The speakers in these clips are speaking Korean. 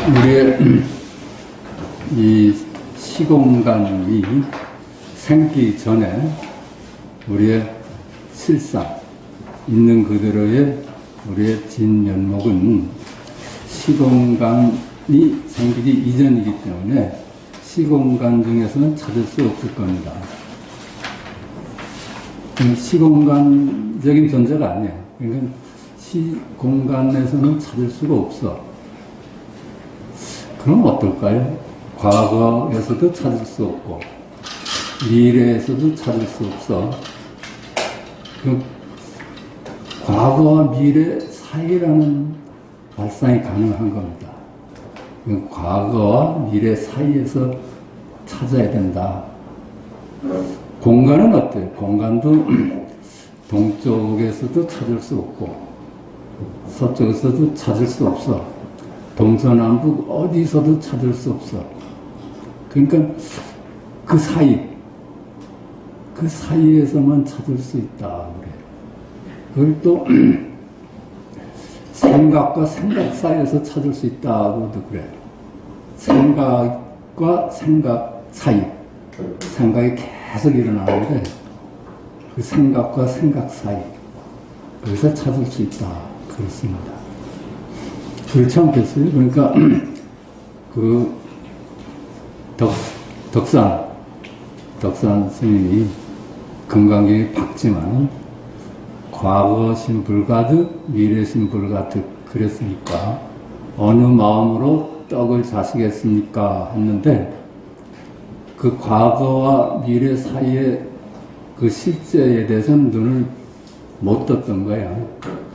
우리의 이 시공간이 생기 전에 우리의 실상, 있는 그대로의 우리의 진면목은 시공간이 생기기 이전이기 때문에 시공간 중에서는 찾을 수 없을 겁니다. 시공간적인 존재가 아니에요. 그러니까 시공간에서는 찾을 수가 없어. 그럼 어떨까요? 과거에서도 찾을 수 없고 미래에서도 찾을 수 없어. 그럼 과거와 미래 사이라는 발상이 가능한 겁니다. 과거와 미래 사이에서 찾아야 된다. 공간은 어때요? 공간도 동쪽에서도 찾을 수 없고 서쪽에서도 찾을 수 없어. 동서남북 어디서도 찾을 수 없어. 그러니까 그 사이에서만 찾을 수 있다. 그걸 또 생각과 생각 사이에서 찾을 수 있다고도 그래. 생각과 생각 사이. 생각이 계속 일어나는데 그 생각과 생각 사이. 거기서 찾을 수 있다. 그렇습니다. 그렇지 않겠어요? 그러니까 그 덕산 스님이 금강경이 밝지만 과거신 불가득 미래신 불가득 그랬으니까 어느 마음으로 떡을 자시겠습니까? 했는데 그 과거와 미래 사이의 그 실제에 대해서는 눈을 못 떴던 거야.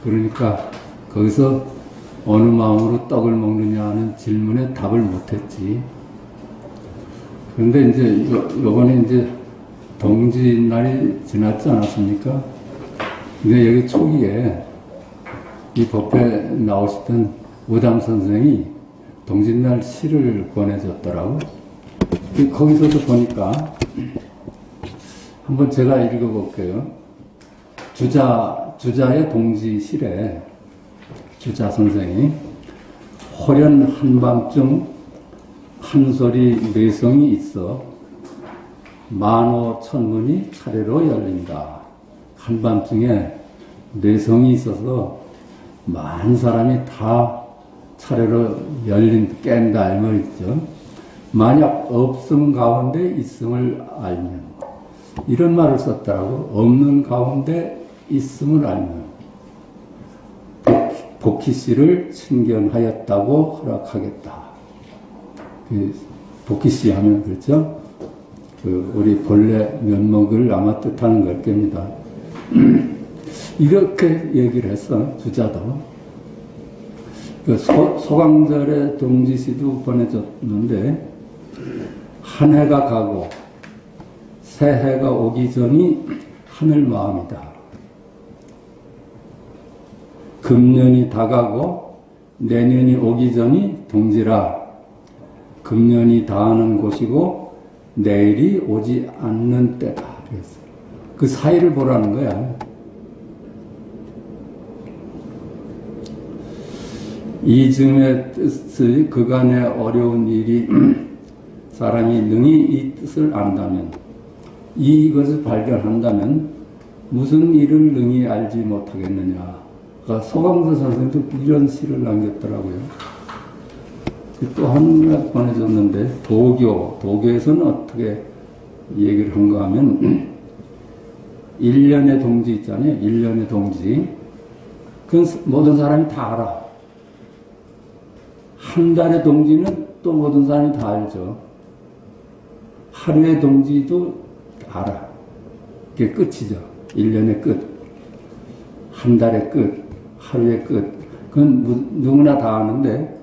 그러니까 거기서 어느 마음으로 떡을 먹느냐 하는 질문에 답을 못했지. 그런데 이제 요번에 이제 동지날이 지났지 않았습니까? 근데 여기 초기에 이 법회 나오시던 우담 선생이 동지날 시를 권해줬더라고. 거기서도 보니까 한번 제가 읽어볼게요. 주자의 동지 시래 주자 선생이 호련 한밤중 한 소리 내성이 있어 만호 천문이 차례로 열린다. 한밤중에 내성이 있어서 많은 사람이 다 차례로 깬다 이 말이죠. 만약 없음 가운데 있음을 알면 이런 말을 썼더라고. 없는 가운데 있음을 알면 복희씨를 친견하였다고 허락하겠다. 복희씨 하면 그렇죠? 우리 본래 면목을 아마 뜻하는 걸 겁니다. 이렇게 얘기를 했어, 주자도. 소강절의 동지시도 보내줬는데, 한 해가 가고, 새 해가 오기 전이 하늘 마음이다. 금년이 다가고 내년이 오기 전이 동지라. 금년이 다하는 곳이고 내일이 오지 않는 때다. 그랬어요. 그 사이를 보라는 거야. 이즘의 뜻을 그간의 어려운 일이 사람이 능히 이 뜻을 안다면 이것을 발견한다면 무슨 일을 능히 알지 못하겠느냐. 소강서 선생도 이런 시를 남겼더라고요. 또 한 번 보내줬는데 도교에서는 어떻게 얘기를 한가 하면 1년의 동지 있잖아요. 1년의 동지. 그건 모든 사람이 다 알아. 한 달의 동지는 또 모든 사람이 다 알죠. 하루의 동지도 알아. 그게 끝이죠. 1년의 끝. 한 달의 끝. 하루의 끝. 그건 누구나 다 아는데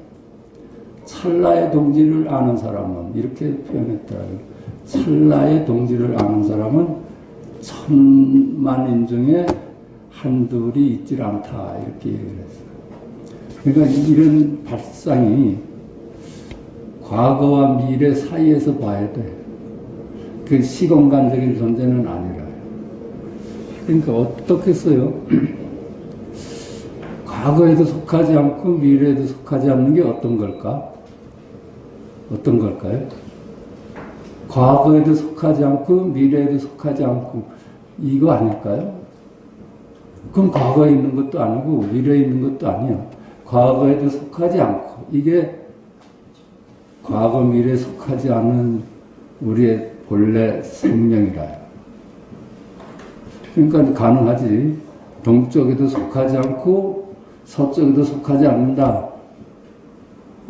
찰나의 동지를 아는 사람은 이렇게 표현했더라고요. 찰나의 동지를 아는 사람은 천만인 중에 한둘이 있질 않다. 이렇게 얘기를 했어요. 그러니까 이런 발상이 과거와 미래 사이에서 봐야 돼. 그 시공간적인 존재는 아니라요. 그러니까 어떻게 써요? 과거에도 속하지 않고 미래에도 속하지 않는 게 어떤 걸까? 어떤 걸까요? 과거에도 속하지 않고 미래에도 속하지 않고 이거 아닐까요? 그럼 과거에 있는 것도 아니고 미래에 있는 것도 아니야. 과거에도 속하지 않고 이게 과거 미래에 속하지 않은 우리의 본래 생명이라요. 그러니까 가능하지. 동쪽에도 속하지 않고 서쪽에도 속하지 않는다.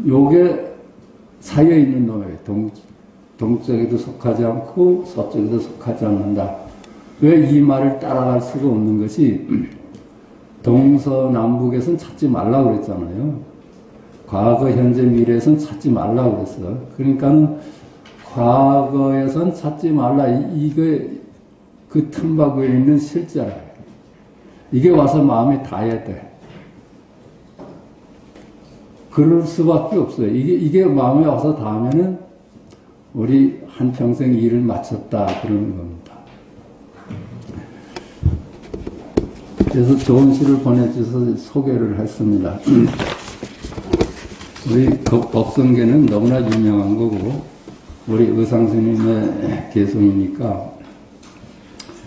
요게 사이에 있는 놈이에요. 동쪽에도 속하지 않고 서쪽에도 속하지 않는다. 왜 이 말을 따라갈 수가 없는 것이 동서남북에선 찾지 말라고 그랬잖아요. 과거, 현재, 미래에선 찾지 말라고 그랬어. 그러니까는 과거에선 찾지 말라. 이게 그 틈바구니에 있는 실자예요. 이게 와서 마음에 닿아야 돼. 그럴 수밖에 없어요. 이게 마음에 와서 닿으면은 우리 한평생 일을 마쳤다 그러는 겁니다. 그래서 좋은 시를 보내주셔서 소개를 했습니다. 우리 법성계는 너무나 유명한 거고 우리 의상스님의 개성이니까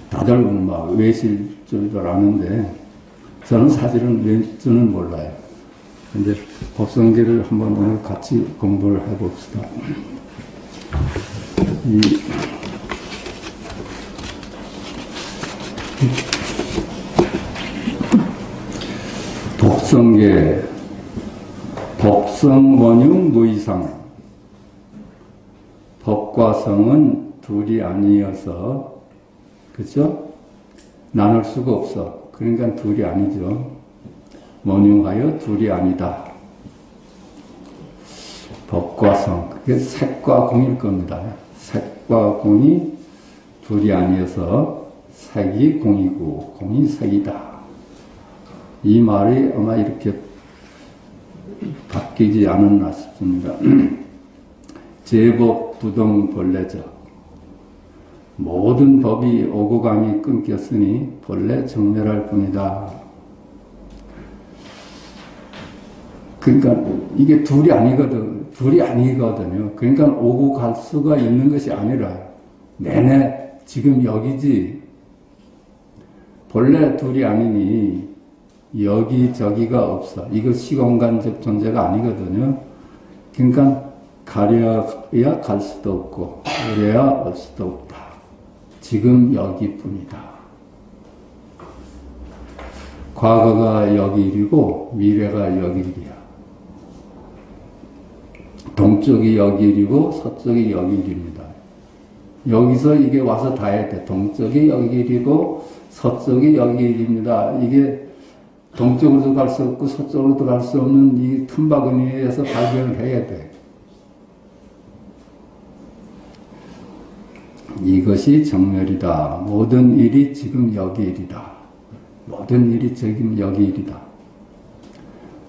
다들 막 외실 줄 아는데 저는 사실은 저는 몰라요. 근데 법성계를 한번 오늘 같이 공부를 해봅시다. 법성계 법성원흉 무이상 법과 성은 둘이 아니어서 그렇죠? 나눌 수가 없어. 그러니까 둘이 아니죠. 원흉하여 둘이 아니다. 법과 성 그게 색과 공일 겁니다. 색과 공이 둘이 아니어서 색이 공이고 공이 색이다. 이 말이 아마 이렇게 바뀌지 않았나 싶습니다. 제법 부동 본래적 모든 법이 오고 감이 끊겼으니 본래 정멸할 뿐이다. 그러니까 이게 둘이 아니거든요. 그러니까 오고 갈 수가 있는 것이 아니라 내내 지금 여기지. 본래 둘이 아니니 여기저기가 없어. 이거 시공간적 존재가 아니거든요. 그러니까 가려야 갈 수도 없고 그래야 올 수도 없다. 지금 여기뿐이다. 과거가 여기 일이고 미래가 여기 일이야. 동쪽이 여기 일이고 서쪽이 여기 일입니다. 여기서 이게 와서 닿아야 돼. 동쪽이 여기 일이고 서쪽이 여기 일입니다. 이게 동쪽으로도 갈 수 없고 서쪽으로도 갈 수 없는 이 틈바구니에서 발견을 해야 돼. 이것이 정멸이다. 모든 일이 지금 여기 일이다. 모든 일이 지금 여기 일이다.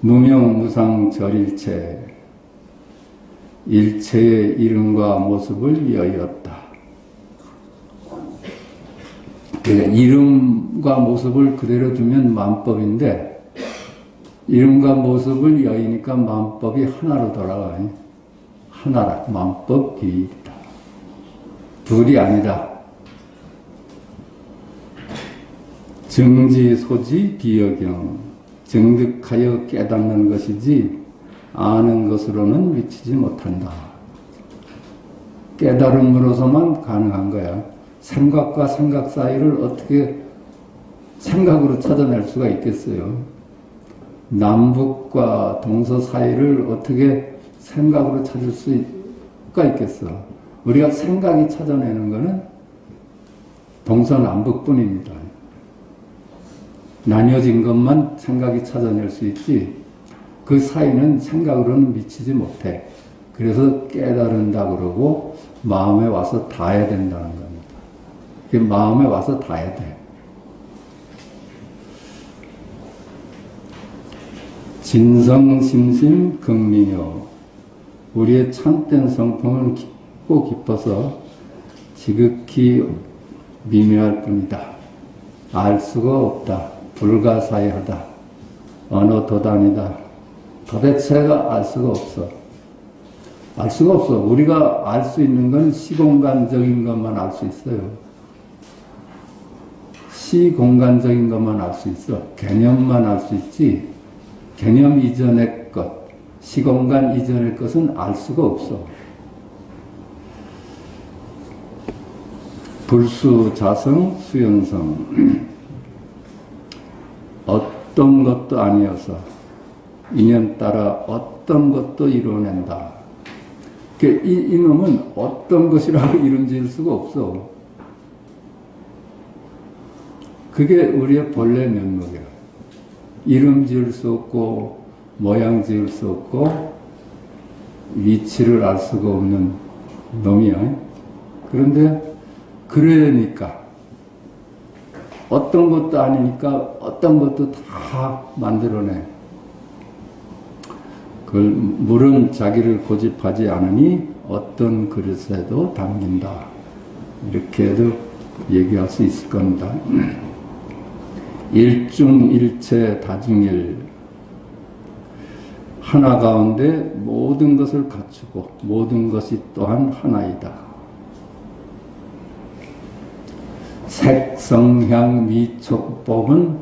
무명무상 절일체 일체의 이름과 모습을 여의었다. 이름과 모습을 그대로 두면 만법인데 이름과 모습을 여의니까 만법이 하나로 돌아가요. 하나라. 만법 비일이다. 둘이 아니다. 정지, 소지, 비여경 정득하여 깨닫는 것이지 아는 것으로는 미치지 못한다. 깨달음으로서만 가능한 거야. 생각과 생각 사이를 어떻게 생각으로 찾아낼 수가 있겠어요? 남북과 동서 사이를 어떻게 생각으로 찾을 수가 있겠어? 우리가 생각이 찾아내는 것은 동서남북뿐입니다. 나뉘어진 것만 생각이 찾아낼 수 있지 그 사이는 생각으로는 미치지 못해. 그래서 깨달은다 그러고 마음에 와서 닿아야 된다는 겁니다. 마음에 와서 닿아야 돼. 진성심심 극미묘 우리의 참된 성품은 깊고 깊어서 지극히 미묘할 뿐이다. 알 수가 없다. 불가사의하다. 어느 도단이다. 도대체가 알 수가 없어. 알 수가 없어. 우리가 알 수 있는 건 시공간적인 것만 알 수 있어요. 시공간적인 것만 알 수 있어. 개념만 알 수 있지, 개념 이전의 것, 시공간 이전의 것은 알 수가 없어. 불수, 자성, 수연성. 어떤 것도 아니어서 인연 따라 어떤 것도 이뤄낸다. 이놈은 어떤 것이라고 이름 지을 수가 없어. 그게 우리의 본래 면목이야. 이름 지을 수 없고 모양 지을 수 없고 위치를 알 수가 없는 놈이야. 그런데 그러니까 어떤 것도 아니니까 어떤 것도 다 만들어내. 그걸 물은 자기를 고집하지 않으니 어떤 그릇에도 담긴다. 이렇게도 얘기할 수 있을 겁니다. 일중일체 다중일. 하나 가운데 모든 것을 갖추고 모든 것이 또한 하나이다. 색, 성향, 미, 촉법은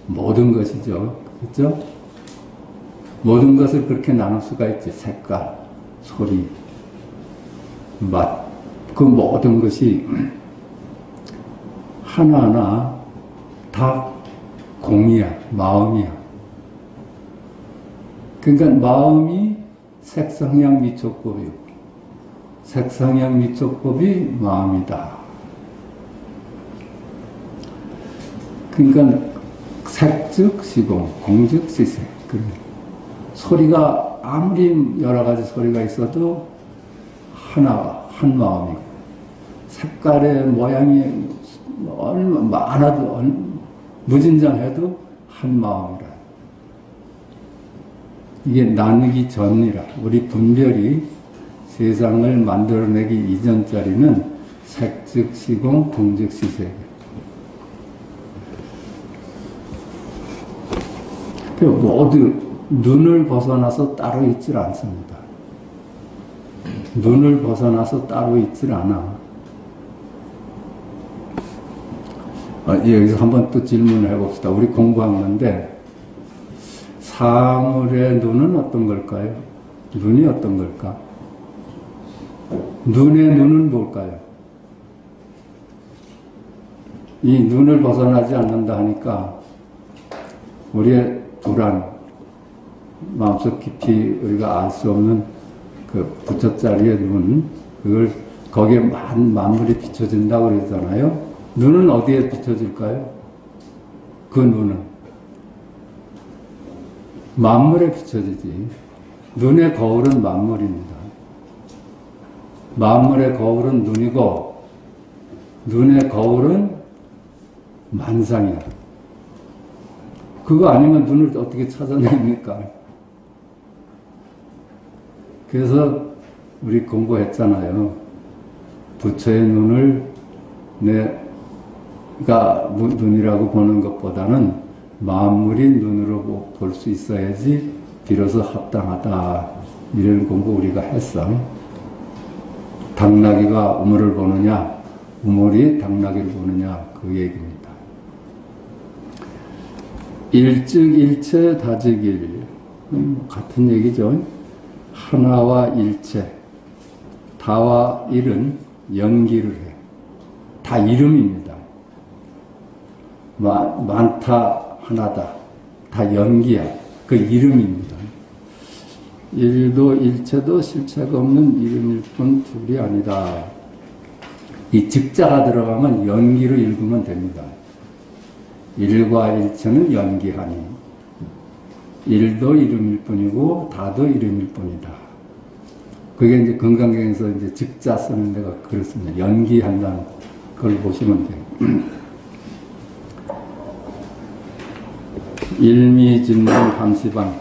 모든 것이죠. 그렇죠? 모든 것을 그렇게 나눌 수가 있지. 색깔, 소리, 맛. 그 모든 것이 하나하나 다 공이야, 마음이야. 그러니까 마음이 색성향 미촉법이고 색성향 미촉법이 마음이다. 그러니까 색즉 시공, 공즉 시색. 소리가 아무리 여러 가지 소리가 있어도 하나, 한 마음이고, 색깔의 모양이 얼마 많아도 무진장해도 한 마음이라. 이게 나누기 전이라. 우리 분별이 세상을 만들어내기 이전짜리는 색즉 시공, 공즉 시색. 모두 눈을 벗어나서 따로 있질 않습니다. 눈을 벗어나서 따로 있질 않아. 여기서 한번 또 질문을 해봅시다. 우리 공부한 건데, 사물의 눈은 어떤 걸까요? 눈이 어떤 걸까? 눈의 눈은 뭘까요? 이 눈을 벗어나지 않는다 하니까 우리의 불안, 마음속 깊이 우리가 알 수 없는 그 부처자리의 눈, 그걸 거기에 만물이 비춰진다고 그러잖아요. 눈은 어디에 비춰질까요? 그 눈은 만물에 비춰지지. 눈의 거울은 만물입니다. 만물의 거울은 눈이고 눈의 거울은 만상이야. 그거 아니면 눈을 어떻게 찾아냅니까? 그래서 우리 공부했잖아요. 부처의 눈을 내가 눈이라고 보는 것보다는 만물이 눈으로 볼 수 있어야지 비로소 합당하다. 이런 공부 우리가 했어. 당나귀가 우물을 보느냐, 우물이 당나귀를 보느냐, 그 얘기입니다. 일즉일체 다즉일. 같은 얘기죠. 하나와 일체, 다와 일은 연기를 해. 다 이름입니다. 많다, 하나다. 다 연기야. 그 이름입니다. 일도 일체도 실체가 없는 이름일 뿐 둘이 아니다. 이 즉자가 들어가면 연기로 읽으면 됩니다. 일과 일체는 연기하니 일도 이름일 뿐이고 다도 이름일 뿐이다. 그게 이제 건강경에서 이제 즉자 쓰는 데가 그렇습니다. 연기한다는 걸 보시면 돼요. 일미진문 함시방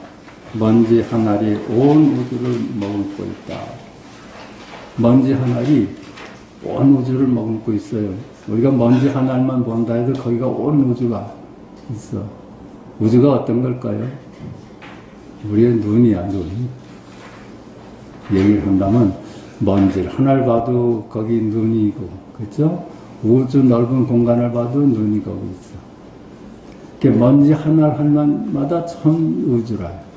먼지 한 알이 온 우주를 머금고 있다. 먼지 한 알이 온 우주를 머금고 있어요. 우리가 먼지 한 알만 본다 해도 거기가 온 우주가 있어. 우주가 어떤 걸까요? 우리의 눈이야, 눈. 얘기를 한다면 먼지를 하나를 봐도 거기 눈이 있고, 그렇죠? 우주 넓은 공간을 봐도 눈이 거기 있어. 그 먼지 하나마다 천 우주라요.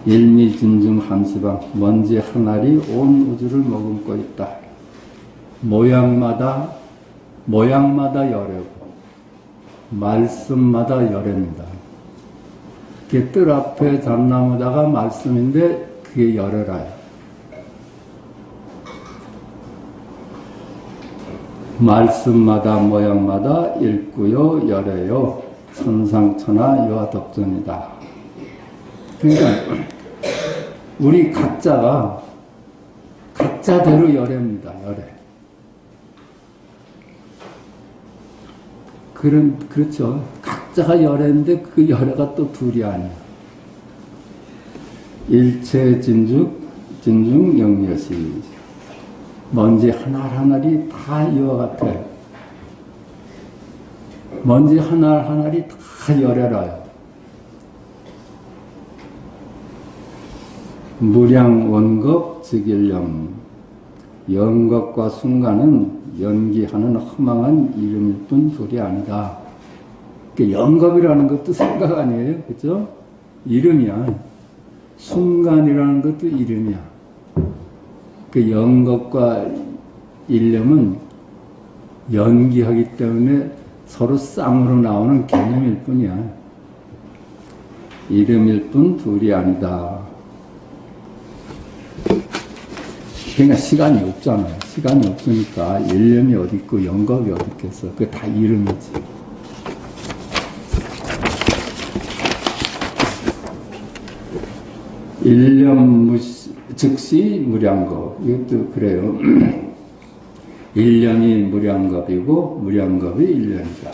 일미진중 한시방, 먼지 하나리 온 우주를 머금고 있다. 모양마다 열애고 말씀마다 열애입니다. 그게 뜰 앞에 잣나무다가 말씀인데 그게 열애라요. 말씀마다 모양마다 일구요 열애요 천상천하 유아덕전이다. 그러니까 우리 각자가 각자대로 열애입니다. 열애. 그렇죠. 각자가 열애인데 그 열애가 또 둘이 아니야. 일체 진중 영여시. 먼지 하나하나리 다 이와 같아. 먼지 하나하나리 다 열애라요. 무량 원겁 즉일념. 영겁과 순간은 연기하는 허망한 이름일 뿐 둘이 아니다. 영겁이라는 것도 생각 아니에요. 그죠? 이름이야. 순간이라는 것도 이름이야. 그 영겁과 일념은 연기하기 때문에 서로 쌍으로 나오는 개념일 뿐이야. 이름일 뿐 둘이 아니다. 그러니까 시간이 없잖아요. 시간이 없으니까 일념이 어디 있고 영겁이 어디 있겠어. 그게 다 이름이지. 일념 즉시 무량겁. 이것도 그래요. 일념이 무량겁이고 무량겁이 일념이다.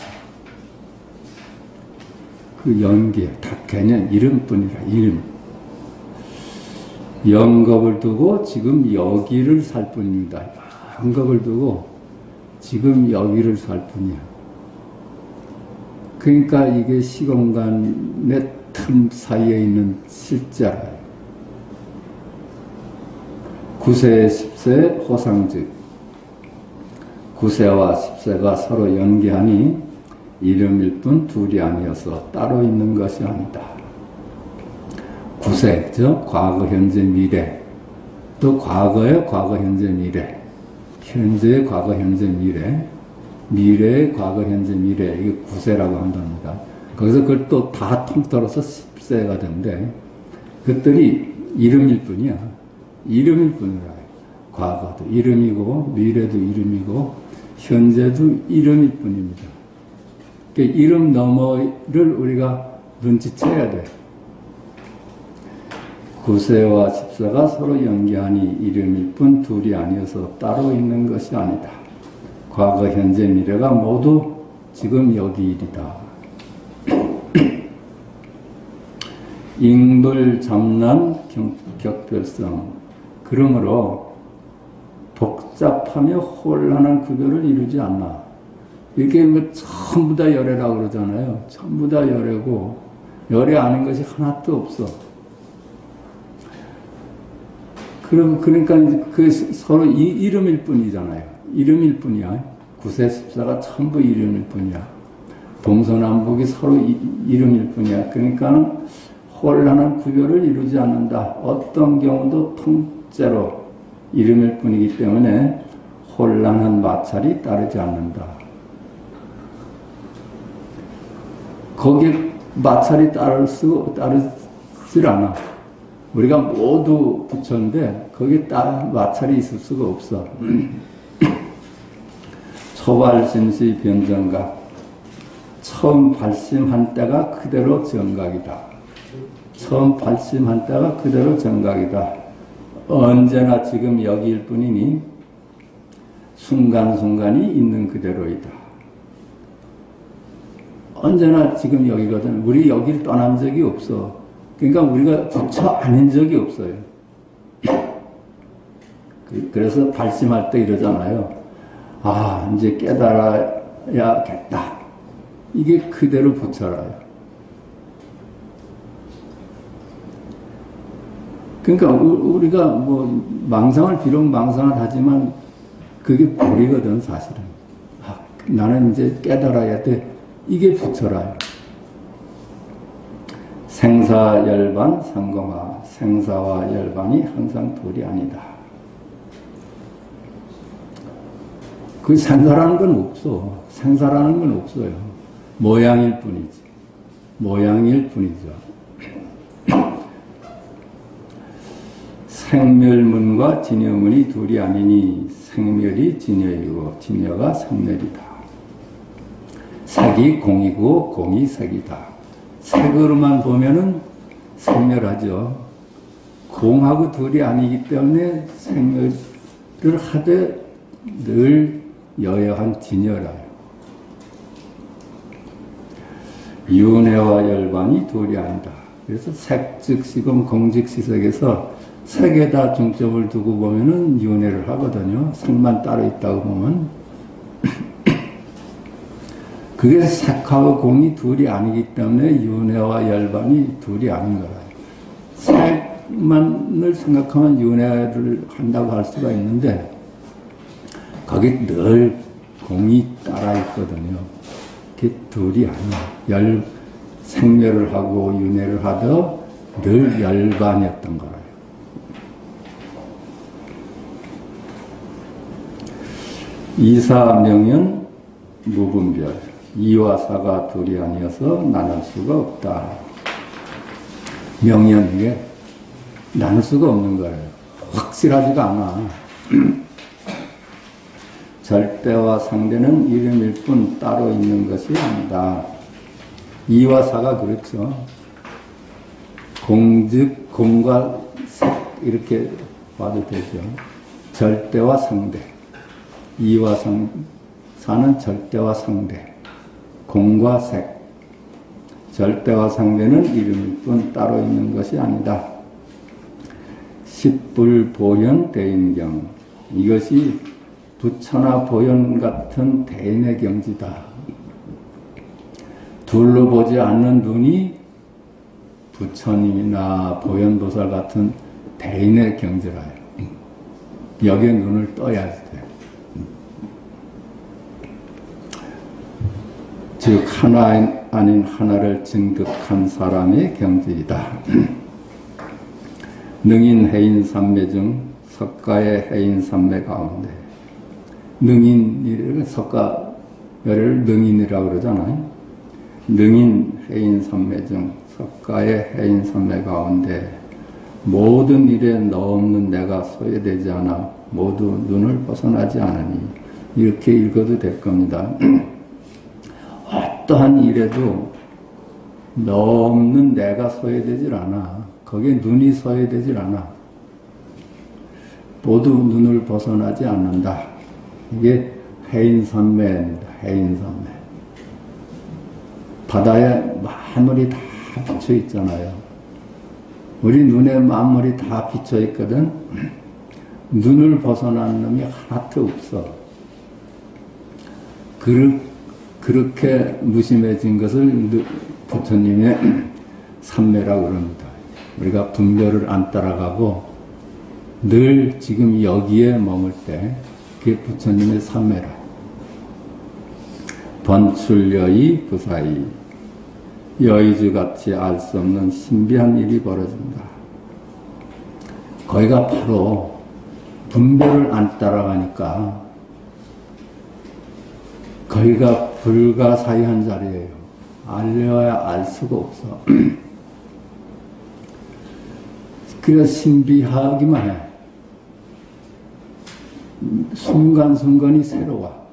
그 연계 다 개념 이름뿐이라. 이름. 영겁을 두고 지금 여기를 살 뿐입니다. 영겁을 두고 지금 여기를 살 뿐이야. 그러니까 이게 시공간의 틈 사이에 있는 실자라요. 9세, 10세 호상즉. 9세와 10세가 서로 연계하니 이름일 뿐 둘이 아니어서 따로 있는 것이 아니다. 9세, 그죠? 과거, 현재, 미래. 또 과거의 과거, 현재, 미래. 현재의 과거, 현재, 미래. 미래의 과거, 현재, 미래. 이게 9세라고 한답니다. 거기서 그걸 또 다 통틀어서 10세가 되는데, 그것들이 이름일 뿐이야. 이름일 뿐이라. 과거도 이름이고, 미래도 이름이고, 현재도 이름일 뿐입니다. 그러니까 이름 너머를 우리가 눈치채야 돼. 9세와 10세가 서로 연계하니 이름일 뿐 둘이 아니어서 따로 있는 것이 아니다. 과거, 현재, 미래가 모두 지금 여기 일이다. 잉불, 잠난, 격별성. 그러므로 복잡하며 혼란한 구별을 이루지 않나. 이렇게 뭐 전부 다 열애라고 그러잖아요. 전부 다 열애고 열애 아닌 것이 하나도 없어. 그러니까 그 서로 이름일 뿐이잖아요. 이름일 뿐이야. 9세, 10세가 전부 이름일 뿐이야. 동서남북이 서로 이름일 뿐이야. 그러니까 혼란한 구별을 이루지 않는다. 어떤 경우도 통째로 이름일 뿐이기 때문에 혼란한 마찰이 따르지 않는다. 거기에 마찰이 따르질 않아. 우리가 모두 부처인데 거기에 마찰이 있을 수가 없어. 초발심시 변정각. 처음 발심한 때가 그대로 정각이다. 처음 발심한 때가 그대로 정각이다. 언제나 지금 여기일 뿐이니 순간순간이 있는 그대로이다. 언제나 지금 여기거든. 우리 여기를 떠난 적이 없어. 그러니까 우리가 부처 아닌 적이 없어요. 그래서 발심할 때 이러잖아요. 아, 이제 깨달아야겠다. 이게 그대로 부처라요. 그러니까 우리가 뭐 망상을 비록 망상을 하지만 그게 불이거든 사실은. 아, 나는 이제 깨달아야 돼. 이게 부처라요. 생사열반 상공하. 생사와 열반이 항상 둘이 아니다. 그 생사라는 건 없어. 생사라는 건 없어요. 모양일 뿐이지. 모양일 뿐이죠. 생멸문과 진여문이 둘이 아니니 생멸이 진여이고 진여가 생멸이다. 색이 공이고 공이 색이다. 색으로만 보면은 생멸하죠. 공하고 둘이 아니기 때문에 생멸을 하되 늘 여여한 진여라요. 윤회와 열반이 둘이 아니다. 그래서 색즉시금 공즉시색에서 색에다 중점을 두고 보면은 윤회를 하거든요. 색만 따로 있다고 보면. 그게 색하고 공이 둘이 아니기 때문에 윤회와 열반이 둘이 아닌 거라요. 색만을 생각하면 윤회를 한다고 할 수가 있는데, 거기 늘 공이 따라 있거든요. 그게 둘이 아니에요. 생멸을 하고 윤회를 하더 늘 열반이었던 거라요. 이사명연 무분별. 이와 사가 둘이 아니어서 나눌 수가 없다. 명연, 이게 나눌 수가 없는 거예요. 확실하지가 않아. 절대와 상대는 이름일 뿐 따로 있는 것이 아니다. 이와 사가 그렇죠. 공즉 공과 색 이렇게 봐도 되죠. 절대와 상대. 이와 사는 절대와 상대. 공과 색. 절대와 상대는 이름일 뿐 따로 있는 것이 아니다. 십불보현 대인경. 이것이 부처나 보현 같은 대인의 경지다. 둘로 보지 않는 눈이 부처님이나 보현보살 같은 대인의 경지라요. 여기에 눈을 떠야 돼. 즉 하나 아닌 하나를 증득한 사람의 경지이다. 능인 해인 삼매 중 석가의 해인 삼매 가운데, 능인이를 석가를 능인이라고 그러잖아요. 능인 해인 삼매 중 석가의 해인 삼매 가운데 모든 일에 너 없는 내가 소외되지 않아 모두 눈을 벗어나지 않으니, 이렇게 읽어도 될 겁니다. 어떠한 일에도 너 없는 내가 소외되질 않아. 거기에 눈이 소외되질 않아. 모두 눈을 벗어나지 않는다. 이게 해인삼매입니다. 해인삼매. 바다에 만물이 다 비쳐 있잖아요. 우리 눈에 만물이 다 비쳐 있거든. 눈을 벗어난 놈이 하나도 없어. 그렇게 무심해진 것을 부처님의 삼매라고 그럽니다. 우리가 분별을 안 따라가고 늘 지금 여기에 머물 때 그게 부처님의 삼매라. 번출여의 부사의. 여의주같이 알 수 없는 신비한 일이 벌어진다. 거기가 바로 분별을 안 따라가니까 거기가 불가사의한 자리예요. 알려야 알 수가 없어. 그래서 신비하기만 해. 순간순간이 새로워.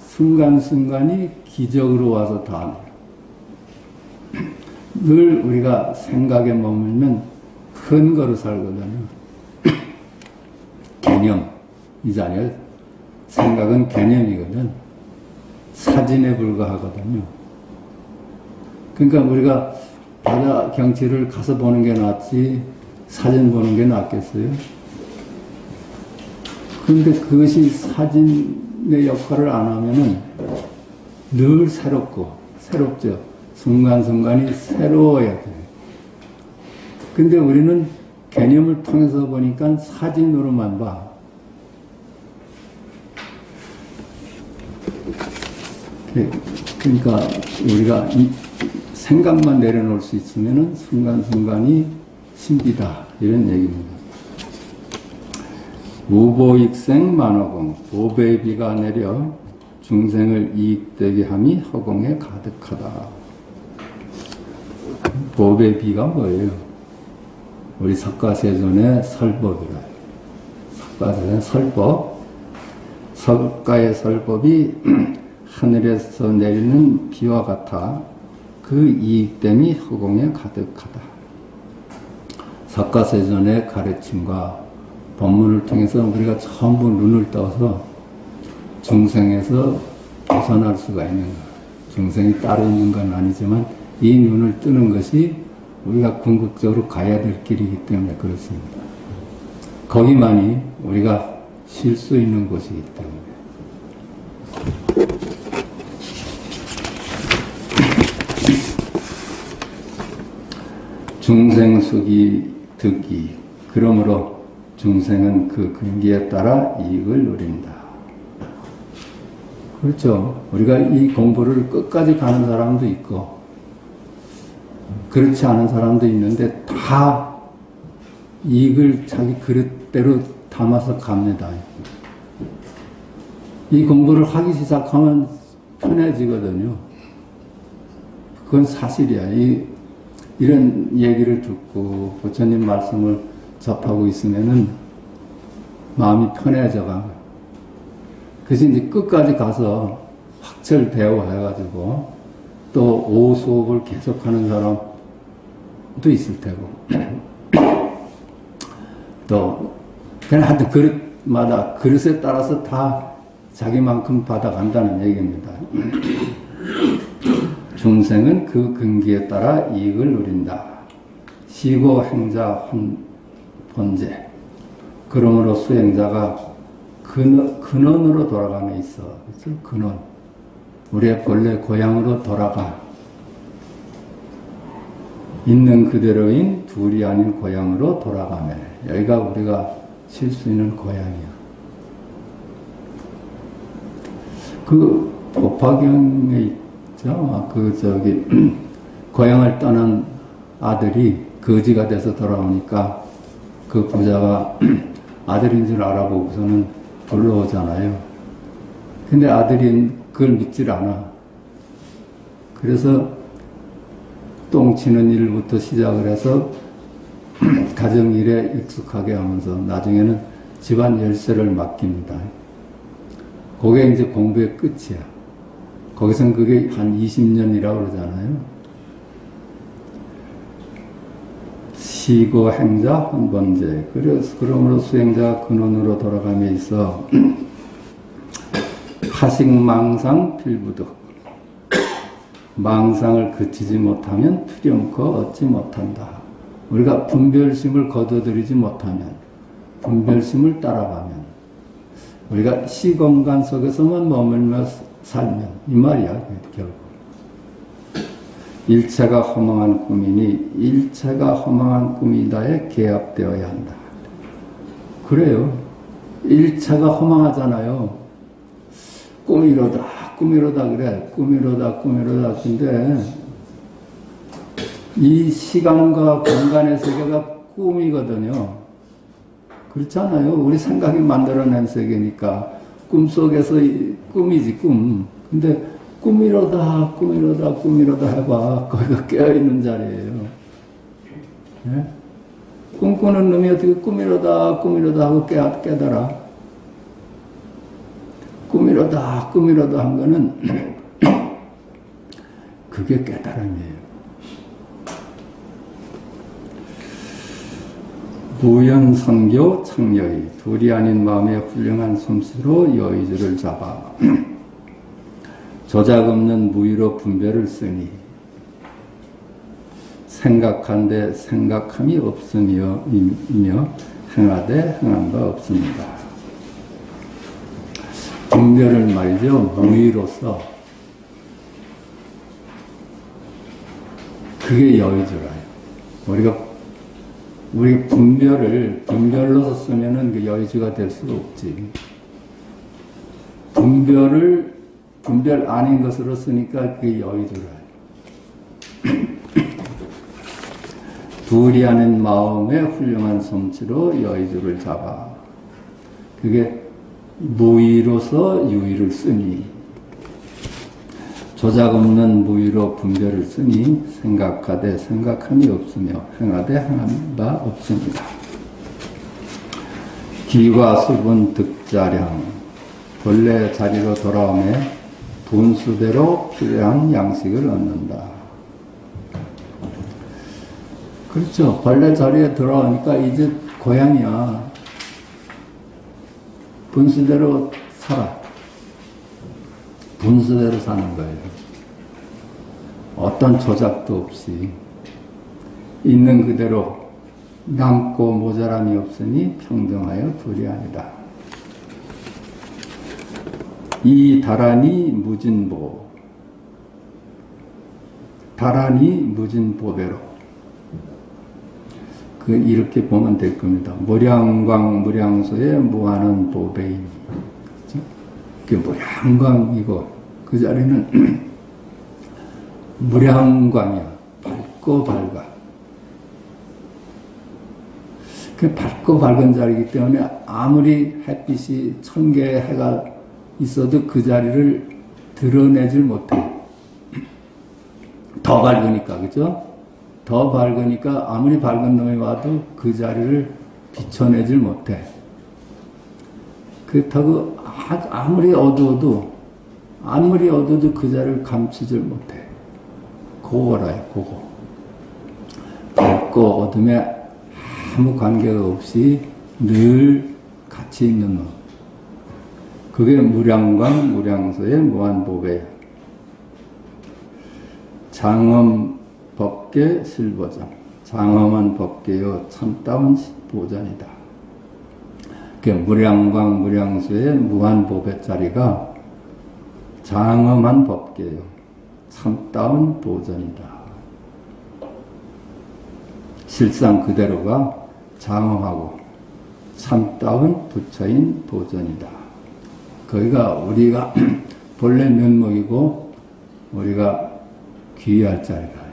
순간순간이 기적으로 와서 다 늘 우리가 생각에 머물면 큰 거로 살거든요. 개념이잖아요. 생각은 개념이거든. 사진에 불과하거든요. 그러니까 우리가 바다 경치를 가서 보는 게 낫지 사진 보는 게 낫겠어요? 그런데 그것이 사진의 역할을 안 하면은 늘 새롭죠. 순간순간이 새로워야 돼. 근데 우리는 개념을 통해서 보니까 사진으로만 봐. 그러니까 우리가 이 생각만 내려놓을 수 있으면 순간순간이 신비다. 이런 얘기입니다. 무보익생 만허공, 보배의 비가 내려 중생을 이익되게 함이 허공에 가득하다. 보배의 비가 뭐예요? 우리 석가세존의 설법이라. 석가세존의 설법. 석가의 설법이 하늘에서 내리는 비와 같아 그 이익됨이 허공에 가득하다. 석가세존의 가르침과 법문을 통해서 우리가 전부 눈을 떠서 중생에서 벗어날 수가 있는 거예요. 중생이 따로 있는 건 아니지만 이 눈을 뜨는 것이 우리가 궁극적으로 가야 될 길이기 때문에 그렇습니다. 거기만이 우리가 쉴 수 있는 곳이기 때문에. 중생수기 득이, 그러므로 중생은 그 근기에 따라 이익을 누린다. 그렇죠. 우리가 이 공부를 끝까지 가는 사람도 있고 그렇지 않은 사람도 있는데 다 이익을 자기 그릇대로 담아서 갑니다. 이 공부를 하기 시작하면 편해지거든요. 그건 사실이야. 이런 얘기를 듣고 부처님 말씀을 접하고 있으면은 마음이 편해져가. 그래서 이제 끝까지 가서 확철대오 해가지고 또 오후 수업을 계속하는 사람도 있을 테고 또 그냥 하여튼 그릇마다 그릇에 따라서 다 자기만큼 받아간다는 얘기입니다. 중생은 그 근기에 따라 이익을 누린다. 시고 행자 본제. 그러므로 수행자가 근원으로 돌아감에 있어. 그렇죠? 근원. 우리의 본래 고향으로 돌아가. 있는 그대로인 둘이 아닌 고향으로 돌아가매. 여기가 우리가 쉴 수 있는 고향이야. 그 법화경에 있죠. 고향을 떠난 아들이 거지가 돼서 돌아오니까 그 부자가 아들인 줄 알아보고서는 불러오잖아요. 근데 아들이 그걸 믿질 않아. 그래서 똥치는 일부터 시작을 해서 가정일에 익숙하게 하면서 나중에는 집안 열쇠를 맡깁니다. 그게 이제 공부의 끝이야. 거기선 그게 한 20년이라고 그러잖아요. 시고 행자 혼번제. 그러므로 수행자가 근원으로 돌아감에 있어 하식망상 필부득. 망상을 그치지 못하면 투렴코 얻지 못한다. 우리가 분별심을 거둬들이지 못하면, 분별심을 따라가면, 우리가 시공간 속에서만 머물며 살면, 이 말이야, 결국. 일체가 허망한 꿈이니 일체가 허망한 꿈이다에 개합되어야 한다. 그래요. 일체가 허망하잖아요. 꿈이로다 그래. 꿈이로다. 근데 이 시간과 공간의 세계가 꿈이거든요. 그렇잖아요. 우리 생각이 만들어낸 세계니까 꿈속에서 꿈이지, 꿈. 근데 꿈이로다 해봐. 거기가 깨어있는 자리예요. 예? 꿈꾸는 놈이 어떻게 꿈이로다 하고 깨달아. 꿈이로다 한 거는 그게 깨달음이에요. 무연선교 창여의 둘이 아닌 마음의 훌륭한 솜씨로 여의주를 잡아 조작 없는 무의로 분별을 쓰니 생각한데 생각함이 없으며 행하되 행한 바 없습니다. 분별을 말이죠. 무의로서 그게 여의주라요. 우리가 우리 분별로서 쓰면은 그 여의주가 될 수가 없지. 분별 아닌 것으로 쓰니까 그게 여의주라. 둘이 하는 마음의 훌륭한 솜씨로 여의주를 잡아. 그게 무의로서 유의를 쓰니, 조작 없는 무의로 분별을 쓰니 생각하되 생각함이 없으며 행하되 행한 바 없습니다. 기와 수분 득자량, 본래 자리로 돌아오매 분수대로 필요한 양식을 얻는다. 그렇죠. 본래 자리에 돌아오니까 이제 고향이야. 분수대로 살아. 분수대로 사는 거예요. 어떤 조작도 없이 있는 그대로 남고 모자람이 없으니 평등하여 둘이 아니다. 이 다란이 무진보, 다란이 무진보배로, 이렇게 보면 될 겁니다. 무량광 무량소에 무한한 보배이니. 그렇죠? 무량광이고 그 자리는 무량광이야. 밝고 밝아. 그 밝고 밝은 자리이기 때문에 아무리 햇빛이 1000개의 해가 있어도 그 자리를 드러내질 못해. 더 밝으니까, 그죠? 더 밝으니까 아무리 밝은 놈이 와도 그 자리를 비춰내질 못해. 그렇다고 아무리 어두워도 그 자리를 감추질 못해. 그거라요, 그거. 밝고 어둠에 아무 관계가 없이 늘 같이 있는 놈. 그게 무량광 무량소의 무한보배. 장엄 법계 실보전. 장엄한 법계요 참다운 보전이다. 그 무량광 무량소의 무한보배짜리가 장엄한 법계요 참다운 보전이다. 실상 그대로가 장엄하고 참다운 부처인 보전이다. 거기가 우리가 본래 면목이고 우리가 귀의할 자리가.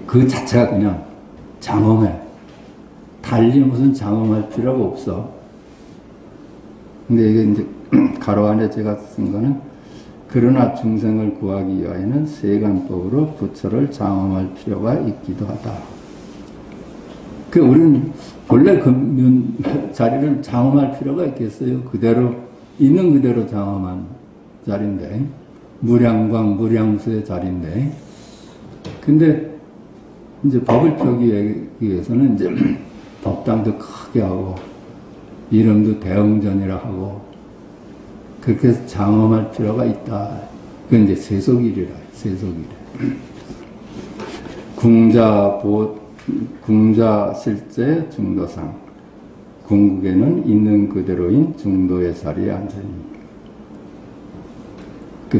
그 자체가 그냥 장엄해. 달리 무슨 장엄할 필요가 없어. 근데 이게 이제 가로 안에 제가 쓴 거는 그러나 중생을 구하기 위하여는 세간법으로 부처를 장엄할 필요가 있기도 하다. 우리는 본래 그 자리를 장엄할 필요가 있겠어요? 그대로, 있는 그대로 장엄한 자리인데, 무량광, 무량수의 자리인데, 근데 이제 법을 펴기 위해서는 이제 법당도 크게 하고, 이름도 대흥전이라 하고, 그렇게 해서 장엄할 필요가 있다. 그건 이제 세속일이라, 세속일. 궁자 실제 중도상. 궁극에는 있는 그대로인 중도의 자리에 앉으니.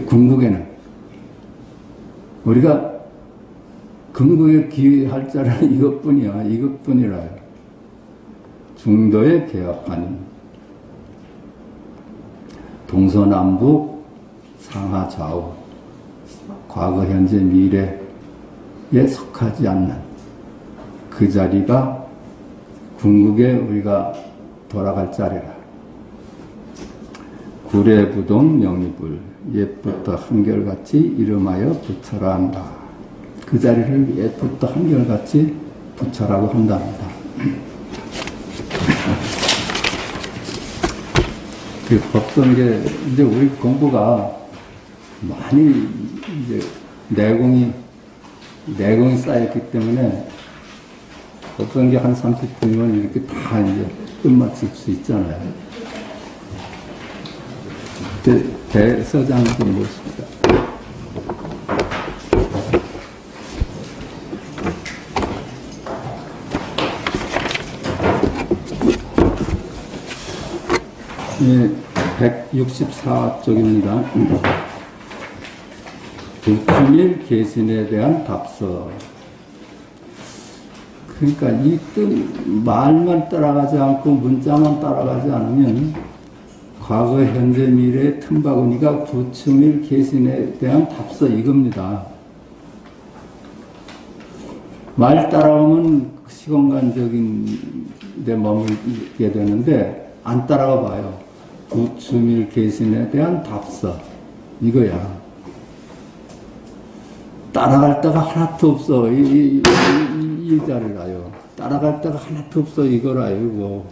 궁극에는 우리가 궁극에 기할 자는 이것뿐이야. 이것뿐이라요. 중도에 개합하니. 동서남북 상하좌우. 과거 현재 미래에 속하지 않는 그 자리가 궁극에 우리가 돌아갈 자리라. 구례부동 명의불. 옛부터 한결같이 이름하여 부처라 한다. 그 자리를 옛부터 한결같이 부처라고 한답니다. 그 법성계, 이제 우리 공부가 많이 이제 내공이 쌓였기 때문에 법성계 한 30분이면 이렇게 다 이제 끝마칠 수 있잖아요. 대서장 좀 모십니다. 예, 164쪽입니다. 부충일 계신에 대한 답서. 그러니까 이 말만 따라가지 않고 문자만 따라가지 않으면 과거, 현재, 미래의 틈바구니가 부처밀 계신에 대한 답서 이겁니다. 말 따라오면 시공간적인 데 머물게 되는데 안 따라가 봐요. 부처밀 계신에 대한 답서 이거야. 따라갈 데가 하나도 없어. 이 자리라요. 따라갈 데가 하나도 없어. 이거라요, 이거.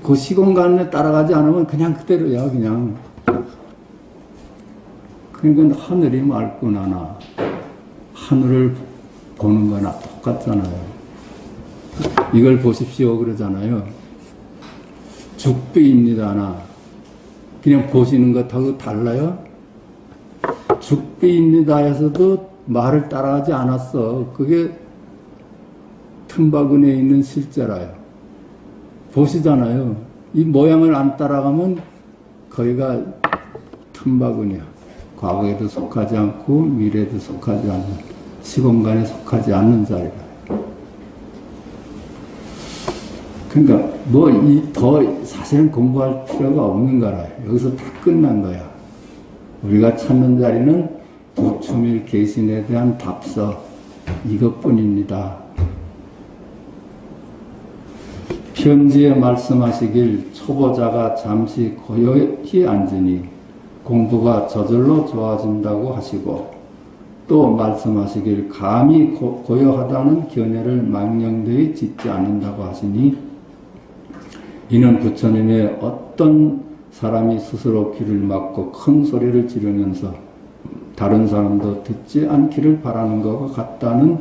그 시공간에 따라가지 않으면 그냥 그대로야, 그냥. 그러니까 하늘이 맑고 나나, 하늘을 보는 거나 똑같잖아요. 이걸 보십시오, 그러잖아요. 죽비입니다나. 그냥 보시는 것하고 달라요? 죽비입니다에서도 말을 따라가지 않았어. 그게 틈바구니에 있는 실제라요. 보시잖아요. 이 모양을 안 따라가면 거기가 틈바구니야. 과거에도 속하지 않고 미래에도 속하지 않는, 시공간에 속하지 않는 자리라. 그러니까 더 사실은 공부할 필요가 없는 거라. 여기서 다 끝난 거야. 우리가 찾는 자리는 부처밀 계신에 대한 답서 이것뿐입니다. 편지에 말씀하시길 초보자가 잠시 고요히 앉으니 공부가 저절로 좋아진다고 하시고, 또 말씀하시길 감히 고요하다는 견해를 망령되이 짓지 않는다고 하시니, 이는 부처님의 어떤 사람이 스스로 귀를 막고 큰 소리를 지르면서 다른 사람도 듣지 않기를 바라는 것과 같다는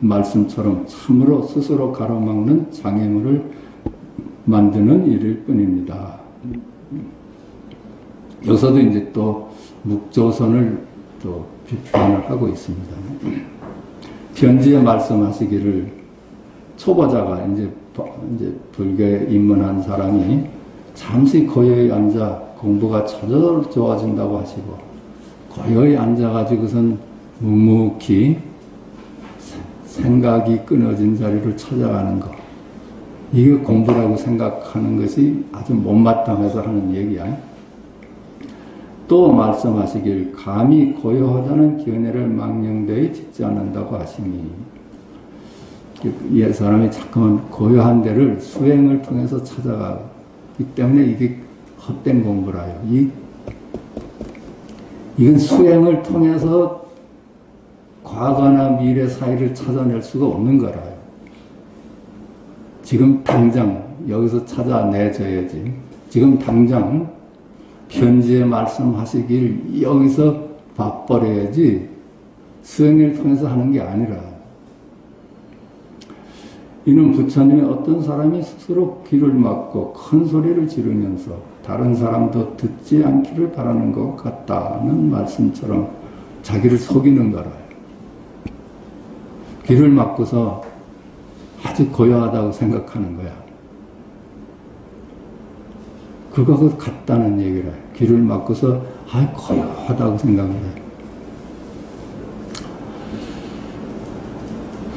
말씀처럼 참으로 스스로 가로막는 장애물을 만드는 일일 뿐입니다. 여기서도 이제 또 묵조선을 또 비판을 하고 있습니다. 편지에 말씀하시기를 초보자가 이제 불교에 입문한 사람이 잠시 고요히 앉아 공부가 저절로 좋아진다고 하시고, 고요히 앉아가지고선 묵묵히 생각이 끊어진 자리를 찾아가는 것. 이게 공부라고 생각하는 것이 아주 못마땅해서 하는 얘기야. 또 말씀하시길 감히 고요하다는 견해를 망령되이 짓지 않는다고 하시니, 이 사람이 자꾸만 고요한 데를 수행을 통해서 찾아가기 때문에 이게 헛된 공부라요. 이건 수행을 통해서 과거나 미래 사이를 찾아낼 수가 없는 거라요. 지금 당장 여기서 찾아내줘야지. 지금 당장 편지에 말씀하시길 여기서 봐버려야지 수행을 통해서 하는 게 아니라, 이는 부처님의 어떤 사람이 스스로 귀를 막고 큰 소리를 지르면서 다른 사람도 듣지 않기를 바라는 것 같다는 말씀처럼 자기를 속이는 거라요. 귀를 막고서 아주 고요하다고 생각하는 거야. 그거하고 같다는 얘기를 해요. 귀를 막고서 고요하다고 생각을 해요.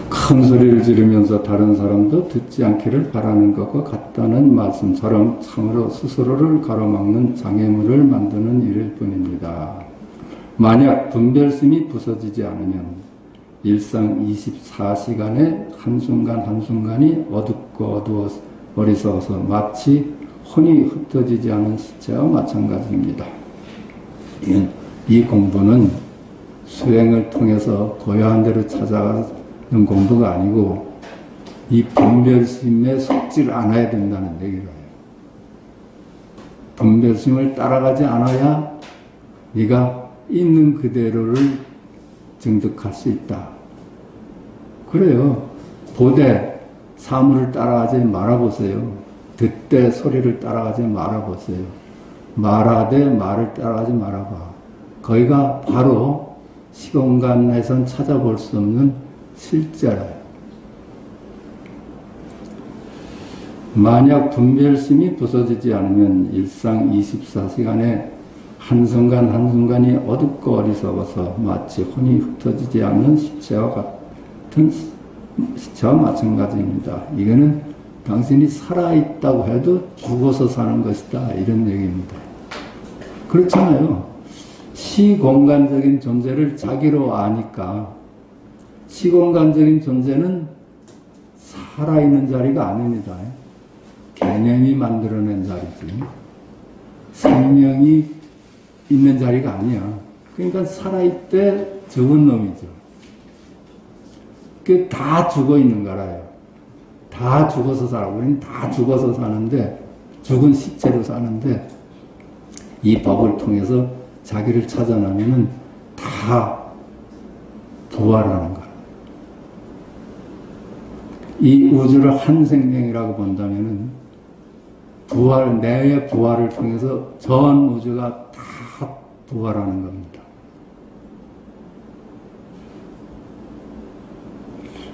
큰 소리를 지르면서 다른 사람도 듣지 않기를 바라는 것과 같다는 말씀처럼 참으로 스스로를 가로막는 장애물을 만드는 일일 뿐입니다. 만약 분별심이 부서지지 않으면 일상 24시간의 한순간 한순간이 어둡고 어두워 어리석어서 마치 혼이 흩어지지 않은 시체와 마찬가지입니다. 이 공부는 수행을 통해서 고요한 데로 찾아가는 공부가 아니고 이 분별심에 속지를 않아야 된다는 얘기를 해요. 분별심을 따라가지 않아야 네가 있는 그대로를 증득할 수 있다. 그래요. 보되 사물을 따라가지 말아보세요. 듣되 소리를 따라가지 말아보세요. 말하되 말을 따라가지 말아봐. 거기가 바로 시공간에선 찾아볼 수 없는 실제라요. 만약 분별심이 부서지지 않으면 일상 24시간에 한순간 한순간이 어둡고 어리석어서 마치 혼이 흩어지지 않는 시체와 마찬가지입니다. 이거는 당신이 살아있다고 해도 죽어서 사는 것이다, 이런 얘기입니다. 그렇잖아요. 시공간적인 존재를 자기로 아니까 시공간적인 존재는 살아있는 자리가 아닙니다. 개념이 만들어낸 자리지 생명이 있는 자리가 아니야. 그러니까 살아있대 적은 놈이죠. 그게 다 죽어 있는 거라요. 다 죽어서 살아. 우리는 다 죽어서 사는데, 죽은 시체로 사는데, 이 법을 통해서 자기를 찾아내면은 다 부활하는 거야. 이 우주를 한 생명이라고 본다면은 내의 부활을 통해서 전 우주가 다 부활하는 겁니다.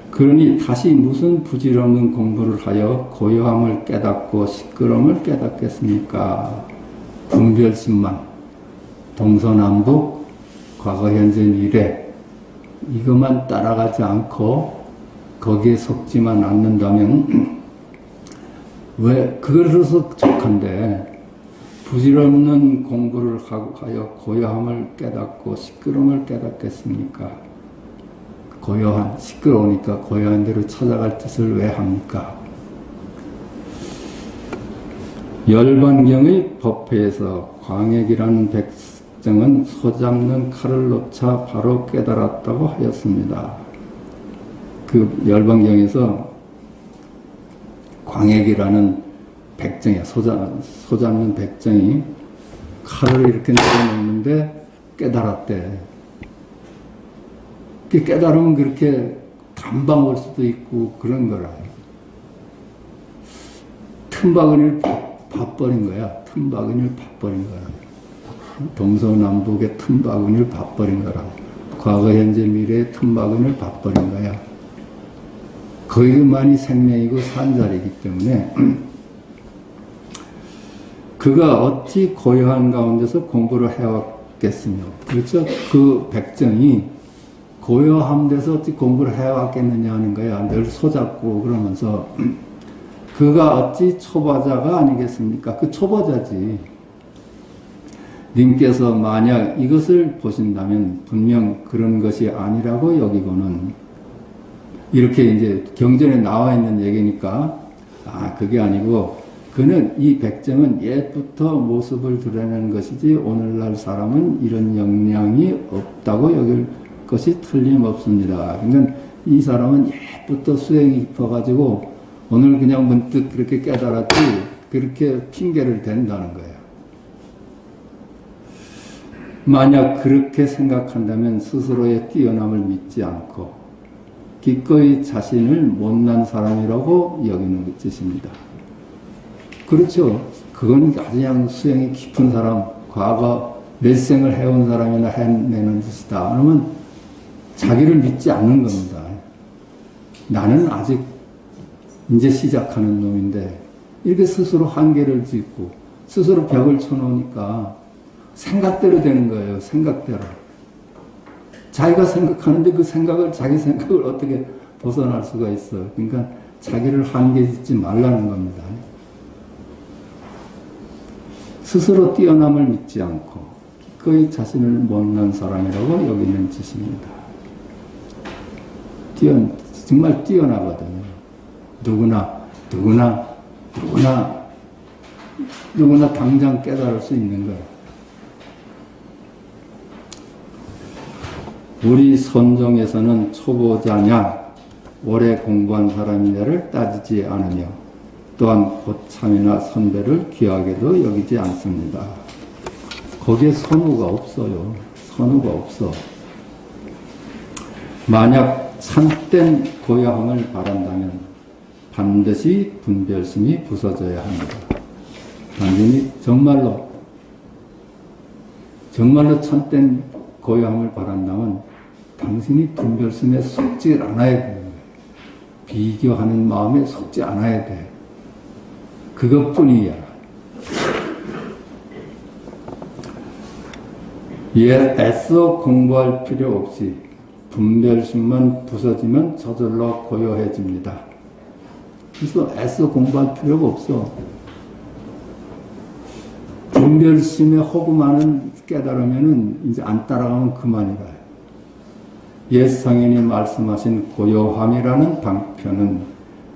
그러니 다시 무슨 부질없는 공부를 하여 고요함을 깨닫고 시끄러움을 깨닫겠습니까? 분별심만, 동서남북, 과거, 현재, 미래 이것만 따라가지 않고 거기에 속지만 않는다면 왜 그것으로서 족한데 부질없는 공부를 하여 고요함을 깨닫고 시끄러움을 깨닫겠습니까? 시끄러우니까 고요한 대로 찾아갈 짓을 왜 합니까? 열반경의 법회에서 광액이라는 백정은 소잡는 칼을 놓자 바로 깨달았다고 하였습니다. 그 열반경에서 광액이라는 백정이야. 소잡는 백정이 칼을 이렇게 내려놓는데 깨달았대. 깨달으면 그렇게 단방 올 수도 있고 그런 거라. 틈바구니를 봐버린 거야. 틈바구니를 봐버린 거라. 동서남북의 틈바구니를 봐버린 거라. 과거, 현재, 미래의 틈바구니를 봐버린 거야. 거기만이 생명이고 산자리이기 때문에 그가 어찌 고요한 가운데서 공부를 해왔겠으며, 그렇죠? 그 백정이 고요함 데서 어찌 공부를 해왔겠느냐 하는 거야. 늘 소잡고 그러면서 그가 어찌 초보자가 아니겠습니까? 그 초보자지. 님께서 만약 이것을 보신다면 분명 그런 것이 아니라고 여기고는, 이렇게 이제 경전에 나와 있는 얘기니까 그게 아니고, 그는 이 백정은 옛부터 모습을 드러내는 것이지 오늘날 사람은 이런 역량이 없다고 여길 것이 틀림없습니다. 그러니까 이 사람은 옛부터 수행이 깊어가지고 오늘 그냥 문득 그렇게 깨달았지 그렇게 핑계를 댄다는 거예요. 만약 그렇게 생각한다면 스스로의 뛰어남을 믿지 않고 기꺼이 자신을 못난 사람이라고 여기는 뜻입니다. 그렇죠. 그건 그냥 수행이 깊은 사람, 과거 몇 생을 해온 사람이나 해내는 짓이다. 그러면 자기를 믿지 않는 겁니다. 나는 아직 이제 시작하는 놈인데 이렇게 스스로 한계를 짓고 스스로 벽을 쳐놓으니까 생각대로 되는 거예요. 생각대로. 자기가 생각하는데 그 생각을, 자기 생각을 어떻게 벗어날 수가 있어. 그러니까 자기를 한계 짓지 말라는 겁니다. 스스로 뛰어남을 믿지 않고 기꺼이 자신을 못난 사람이라고 여기는 짓입니다. 정말 뛰어나거든요. 누구나 당장 깨달을 수 있는 거예요. 우리 선종에서는 초보자냐, 오래 공부한 사람이냐를 따지지 않으며 또한 고참이나 선배를 귀하게도 여기지 않습니다. 거기에 선후가 없어요. 선후가 없어. 만약 참된 고요함을 바란다면 반드시 분별심이 부서져야 합니다. 당신이 정말로 참된 고요함을 바란다면 당신이 분별심에 속지 않아야 돼요. 비교하는 마음에 속지 않아야 돼. 그것뿐이야. 애써 공부할 필요 없이 분별심만 부서지면 저절로 고요해집니다. 그래서 애써 공부할 필요가 없어. 분별심에 허구만은 깨달으면은 이제 안 따라가면 그만이라. 옛 성인이 말씀하신 고요함이라는 방편은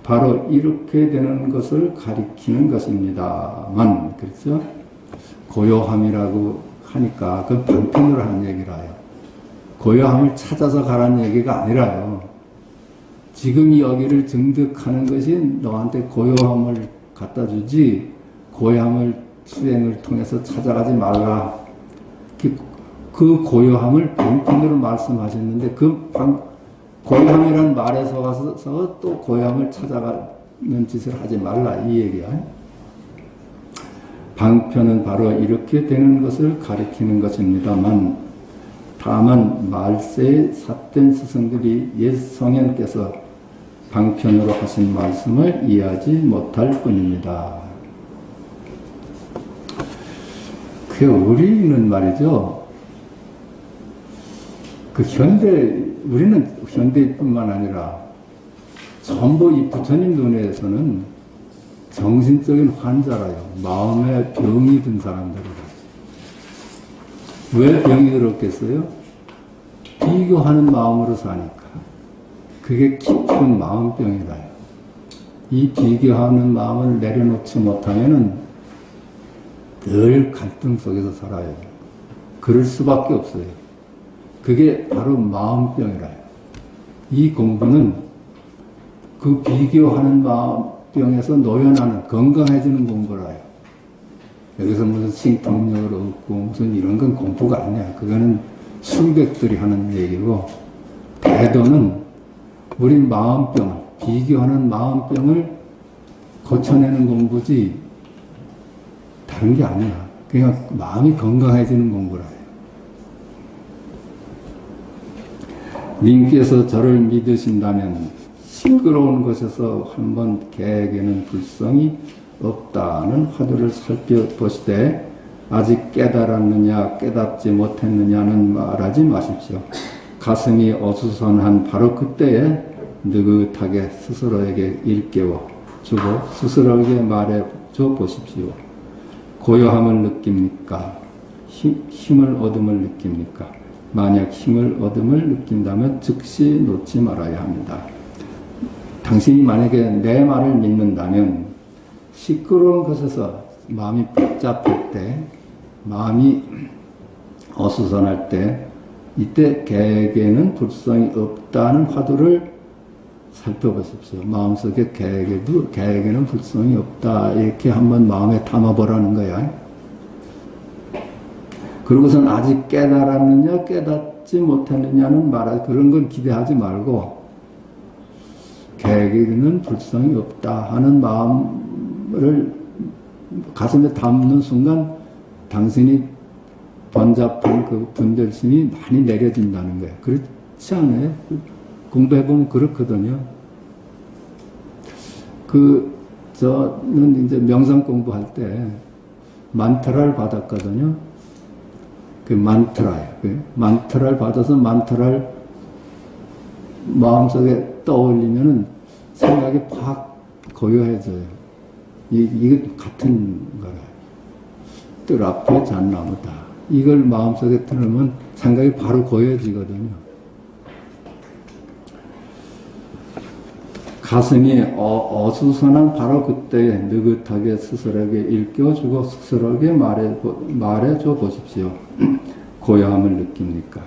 바로 이렇게 되는 것을 가리키는 것입니다만, 그렇죠? 고요함이라고 하니까 그 방편으로 하는 얘기라요. 고요함을 찾아서 가라는 얘기가 아니라요. 지금 여기를 증득하는 것이 너한테 고요함을 갖다 주지, 고요함을 수행을 통해서 찾아가지 말라. 그 고요함을 방편으로 말씀하셨는데, 고요함이라는 말에서 와서 또 고요함을 찾아가는 짓을 하지 말라, 이 얘기야. 방편은 바로 이렇게 되는 것을 가리키는 것입니다만, 다만 말세의 삿된 스승들이 옛 성현께서 방편으로 하신 말씀을 이해하지 못할 뿐입니다. 우리는 말이죠, 우리는 현대뿐만 아니라 전부 이 부처님 눈에서는 정신적인 환자라요. 마음에 병이 든 사람들이라. 왜 병이 들었겠어요? 비교하는 마음으로 사니까. 그게 깊은 마음병이라요. 이 비교하는 마음을 내려놓지 못하면은 늘 갈등 속에서 살아요. 그럴 수밖에 없어요. 그게 바로 마음병이라요. 이 공부는 그 비교하는 마음병에서 노연하는, 건강해지는 공부라요. 여기서 무슨 신통력을 얻고 무슨 이런 건 공부가 아니야. 그거는 술객들이 하는 얘기고, 대도는 우리 마음병을, 비교하는 마음병을 고쳐내는 공부지 다른 게 아니야. 그냥 마음이 건강해지는 공부라요. 님께서 저를 믿으신다면 시끄러운 곳에서 한번 개에게는 불성이 없다는 화두를 살펴보시되 아직 깨달았느냐 깨닫지 못했느냐는 말하지 마십시오. 가슴이 어수선한 바로 그때에 느긋하게 스스로에게 일깨워 주고 스스로에게 말해줘 보십시오. 고요함을 느낍니까? 힘을 얻음을 느낍니까? 만약 힘을 얻음을 느낀다면 즉시 놓지 말아야 합니다. 당신이 만약에 내 말을 믿는다면 시끄러운 것에서 마음이 복잡할 때, 마음이 어수선할 때, 이때 개에게는 불성이 없다는 화두를 살펴보십시오. 마음속에 개에게는 불성이 없다. 이렇게 한번 마음에 담아보라는 거야. 그러고선 아직 깨달았느냐 깨닫지 못했느냐는 그런 건 기대하지 말고 개에게는 불성이 없다 하는 마음을 가슴에 담는 순간 당신이 번잡한 그 분별심이 많이 내려진다는 거예요. 그렇지 않아요? 공부해보면 그렇거든요. 저는 이제 명상 공부할 때 만타라를 받았거든요. 그 만트라예요. 만트라를 받아서 만트라를 마음속에 떠올리면은 생각이 팍 고요해져요. 이게 같은 거라요. 뜰 앞에 잣나무다. 이걸 마음속에 들으면 생각이 바로 고요해지거든요. 가슴이 어수선한 바로 그때에 느긋하게 스스로에게 일깨워주고 스스로에게 말해줘 보십시오. 고요함을 느낍니까?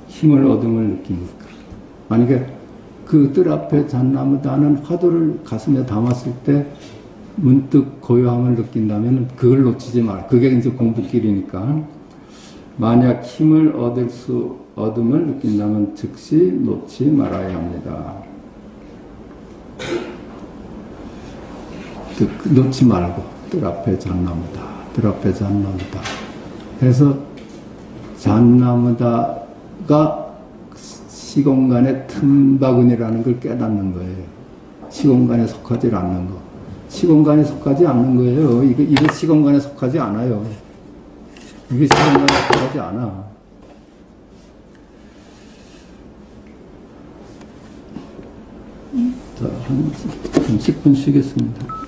힘을 얻음을 느낍니까? 만약에 그 뜰 앞에 잣나무다는 화두를 가슴에 담았을 때 문득 고요함을 느낀다면 그걸 놓치지 마라. 그게 이제 공부길이니까. 만약 힘을 얻음을 느낀다면 즉시 놓지 말아야 합니다. 놓지 말고 뜰 앞에 잣나무다. 뜰 앞에 잣나무다. 그래서 잣나무다가 시공간의 틈바구니라는 걸 깨닫는 거예요. 시공간에 속하지 않는 거. 시공간에 속하지 않는 거예요. 이거 시공간에 속하지 않아요. 이게 시간이 필요하지 않아. 자, 한 10분 쉬겠습니다.